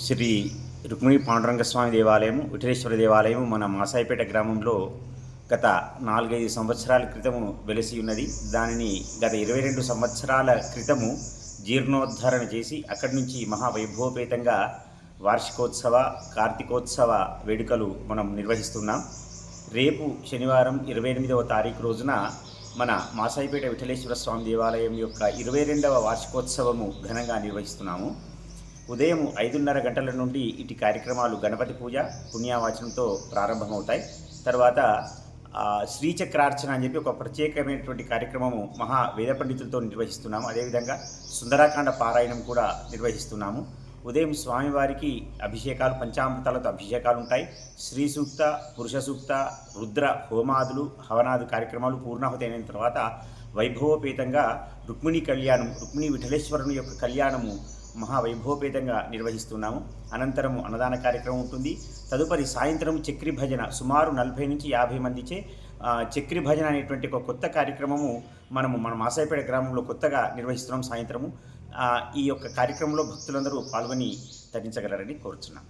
శ్రీ రుక్మిణి పాండురంగస్వామి దేవాలయము, విఠలేశ్వర దేవాలయం మన మాసాయిపేట గ్రామంలో గత 4-5 సంవత్సరాల క్రితము వెలిసి ఉన్నది. దానిని గత 22 సంవత్సరాల క్రితము జీర్ణోద్ధరణ చేసి అక్కడి నుంచి మహావైభవపేతంగా వార్షికోత్సవ, కార్తీకోత్సవ వేడుకలు మనం నిర్వహిస్తున్నాం. రేపు శనివారం 28వ తారీఖు రోజున మన మాసాయిపేట విఠలేశ్వర స్వామి దేవాలయం యొక్క 22వ వార్షికోత్సవము ఘనంగా నిర్వహిస్తున్నాము. ఉదయం 5:30 గంటల నుండి ఇటు కార్యక్రమాలు గణపతి పూజ, పుణ్యావాచనంతో ప్రారంభమవుతాయి. తర్వాత శ్రీచక్రార్చన అని చెప్పి ఒక ప్రత్యేకమైనటువంటి కార్యక్రమము మహా వేద పండితులతో నిర్వహిస్తున్నాము. అదేవిధంగా సుందరాకాండ పారాయణం కూడా నిర్వహిస్తున్నాము. ఉదయం స్వామివారికి అభిషేకాలు, పంచామృతాలతో అభిషేకాలు ఉంటాయి. శ్రీ సూక్త, పురుష సూక్త, రుద్ర హోమాదులు, హవనాదు కార్యక్రమాలు పూర్ణాహుతి అయిన తర్వాత వైభవోపేతంగా రుక్మిణి కళ్యాణం, రుక్మిణి విఠలేశ్వరుని యొక్క కళ్యాణము మహావైభవపేతంగా నిర్వహిస్తున్నాము. అనంతరము అన్నదాన కార్యక్రమం ఉంటుంది. తదుపరి సాయంత్రం చక్రి భజన, సుమారు 40 నుంచి 50 మందిచే చక్రి భజన అనేటువంటి ఒక కొత్త కార్యక్రమము మన మాసాయిపేట గ్రామంలో కొత్తగా నిర్వహిస్తున్నాం. సాయంత్రము ఈ యొక్క కార్యక్రమంలో భక్తులందరూ పాల్గొని తరించగలరని కోరుచున్నాం.